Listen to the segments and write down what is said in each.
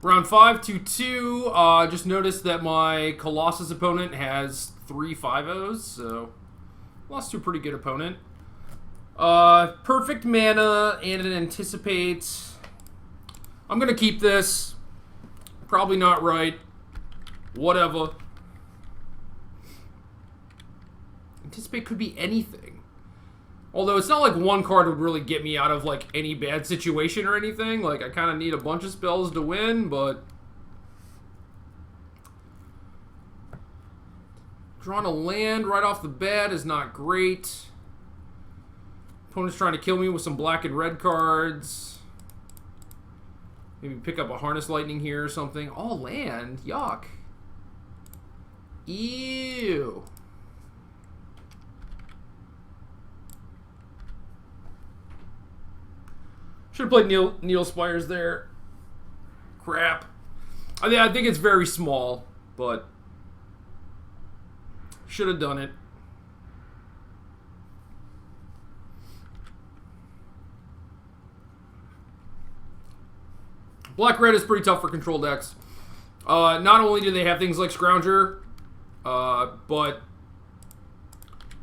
Round 5, 2-2. Just noticed that my Colossus opponent has 3 5-0s, so lost to a pretty good opponent. Perfect mana, and it anticipates. I'm going to keep this. Probably not right. Whatever. Anticipate could be anything. Although it's not like one card would really get me out of like any bad situation or anything. Like I kind of need a bunch of spells to win, but drawing a land right off the bat is not great. Opponent's trying to kill me with some black and red cards. Maybe pick up a Harness Lightning here or something. Oh, land. Yuck. Ew. Should have played Needle Spires there. Crap. I think it's very small, but should have done it. Black-red is pretty tough for control decks. Not only do they have things like Scrounger, but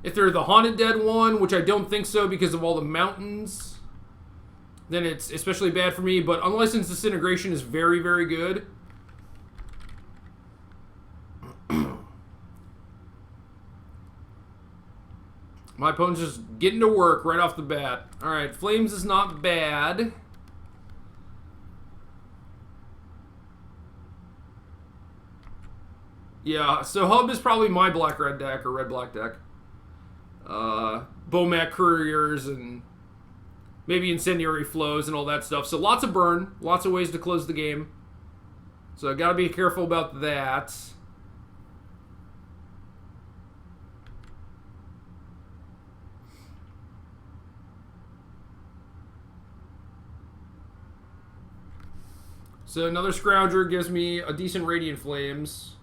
if they're the Haunted Dead one, which I don't think so because of all the mountains, then it's especially bad for me. But Unlicensed Disintegration is very, very good. My opponent's just getting to work right off the bat. Alright, Flames is not bad. Yeah, so Hub is probably my black-red deck, or red-black deck. Bomat Couriers and maybe Incendiary Flows and all that stuff. So lots of burn, lots of ways to close the game. So I gotta be careful about that. So another Scrounger gives me a decent Radiant Flames.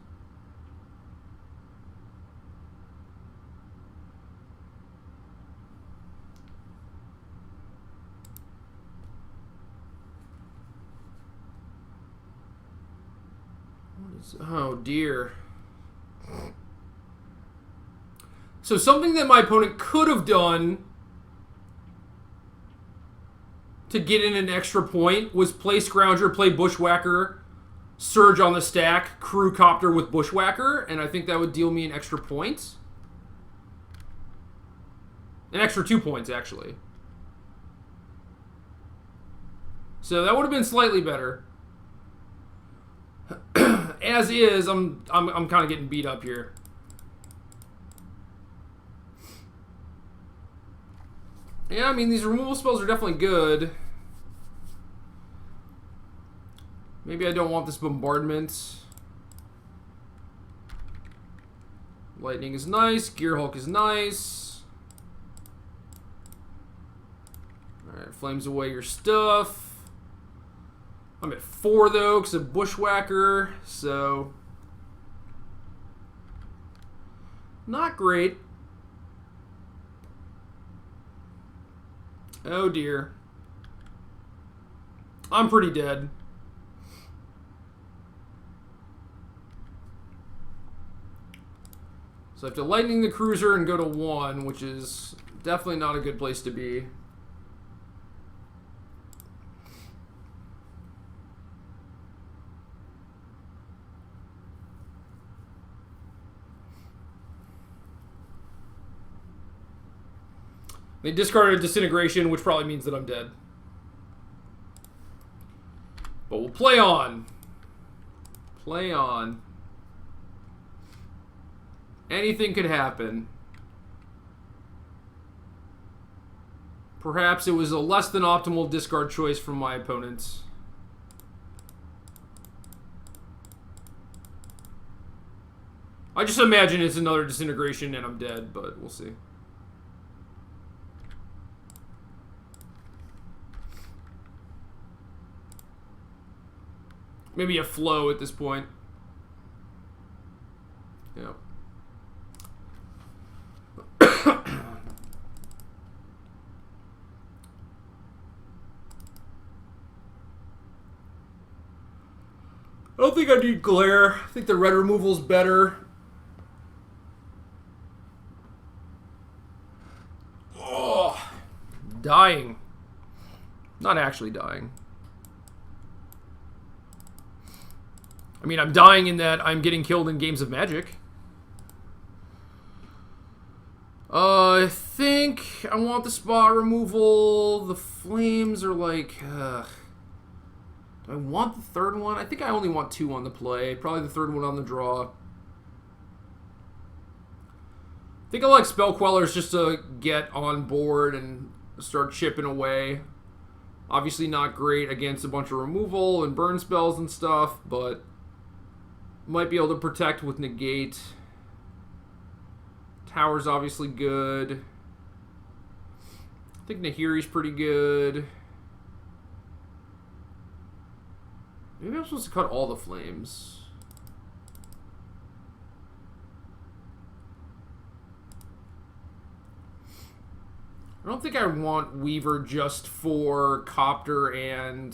Oh, dear. So something that my opponent could have done to get in an extra point was play Scrounger, play Bushwhacker, Surge on the stack, Crew Copter with Bushwhacker, and I think that would deal me an extra point. An extra 2 points, actually. So that would have been slightly better. As is, I'm kind of getting beat up here. Yeah, I mean, these removal spells are definitely good. Maybe I don't want this Bombardment. Lightning is nice. Gearhulk is nice. Alright, Flames away your stuff. I'm at 4, though, because of Bushwhacker, so not great. Oh, dear. I'm pretty dead. So I have to Lightning the Cruiser and go to 1, which is definitely not a good place to be. They discarded a Disintegration, which probably means that I'm dead. But we'll play on. Play on. Anything could happen. Perhaps it was a less than optimal discard choice from my opponents. I just imagine it's another Disintegration and I'm dead, but we'll see. Maybe a flow at this point. Yeah. don't think I need glare. I think the red removal's better. Oh, dying. Not actually dying. I mean, I'm dying in that I'm getting killed in games of Magic. I think I want the spot removal. The flames are like... do I want the third one? I think I only want 2 on the play. Probably the third one on the draw. I think I like Spell Quellers just to get on board and start chipping away. Obviously not great against a bunch of removal and burn spells and stuff, but might be able to protect with negate. Tower's obviously good. I think Nahiri's pretty good. Maybe I'm supposed to cut all the flames. I don't think I want Weaver just for Copter and...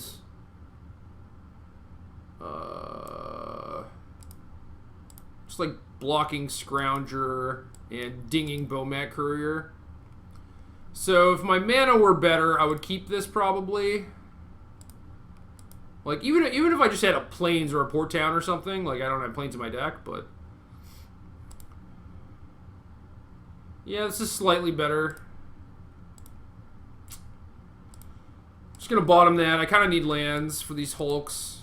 just like blocking Scrounger and dinging Bomat Courier. So if my mana were better, I would keep this probably. Like, even if I just had a Plains or a Port Town or something, like, I don't have Plains in my deck, but... yeah, this is slightly better. Just gonna bottom that. I kind of need lands for these Hulks.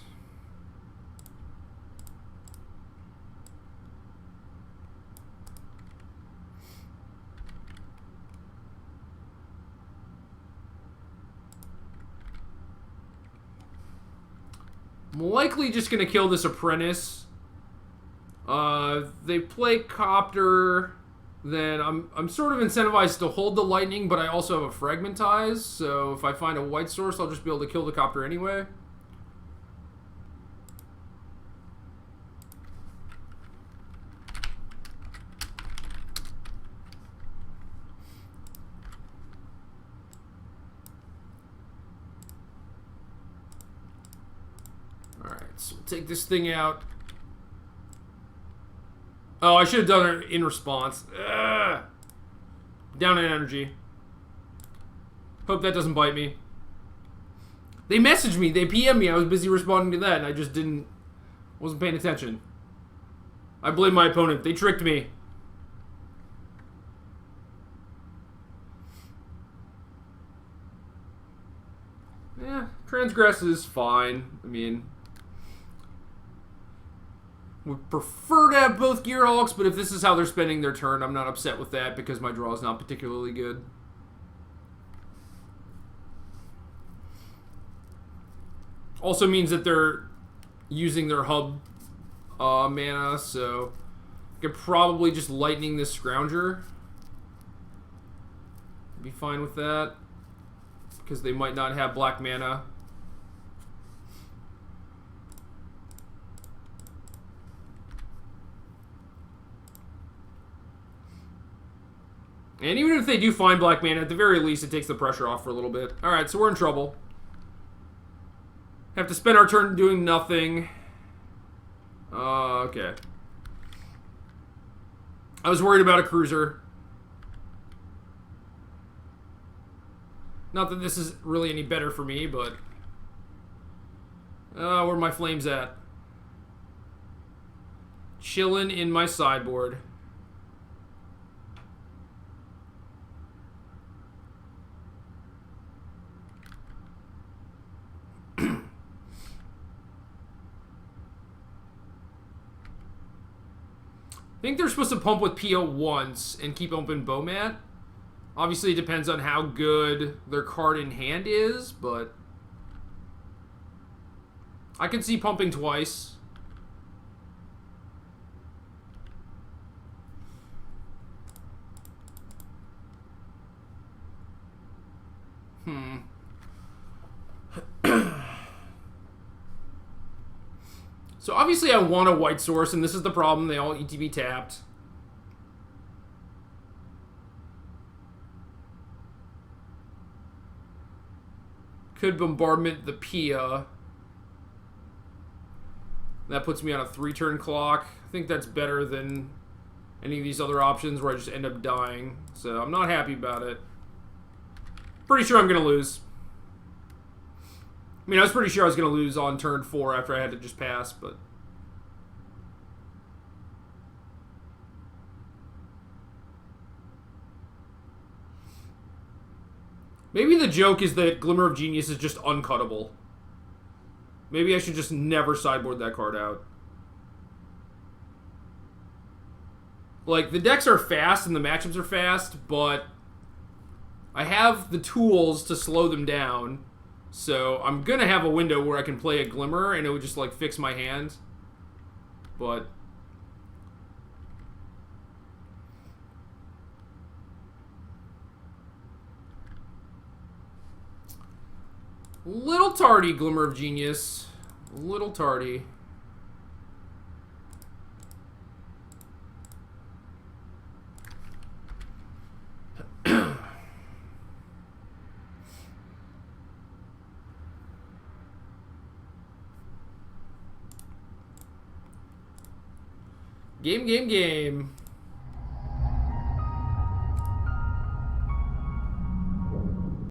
I'm likely just going to kill this Apprentice. They play Copter, then I'm sort of incentivized to hold the Lightning, but I also have a Fragmentize, so if I find a white source, I'll just be able to kill the Copter anyway. So we'll take this thing out. Oh, I should have done it in response. Ugh. Down in energy. Hope that doesn't bite me. They messaged me. They PM'd me. I was busy responding to that, and I just wasn't paying attention. I blame my opponent. They tricked me. Yeah, Transgress is fine. I mean... would prefer to have both Gearhulks, but if this is how they're spending their turn, I'm not upset with that because my draw is not particularly good. Also means that they're using their hub mana, so I could probably just Lightning this Scrounger. Be fine with that because they might not have black mana. And even if they do find black mana, at the very least, it takes the pressure off for a little bit. Alright, so we're in trouble. Have to spend our turn doing nothing. Okay. I was worried about a cruiser. Not that this is really any better for me, but... where are my flames at? Chilling in my sideboard. I think they're supposed to pump with PO once and keep open Bomat. Obviously, it depends on how good their card in hand is, but I can see pumping twice. So obviously I want a white source, and this is the problem. They all ETB tapped. Could bombardment the Pia. That puts me on a 3-turn clock. I think that's better than any of these other options where I just end up dying. So I'm not happy about it. Pretty sure I'm going to lose. I mean, I was pretty sure I was going to lose on turn 4 after I had to just pass, but... Maybe the joke is that Glimmer of Genius is just uncuttable. Maybe I should just never sideboard that card out. Like, the decks are fast and the matchups are fast, but I have the tools to slow them down. So I'm going to have a window where I can play a Glimmer and it would just, like, fix my hand. But... little tardy, Glimmer of Genius. A little tardy. Game.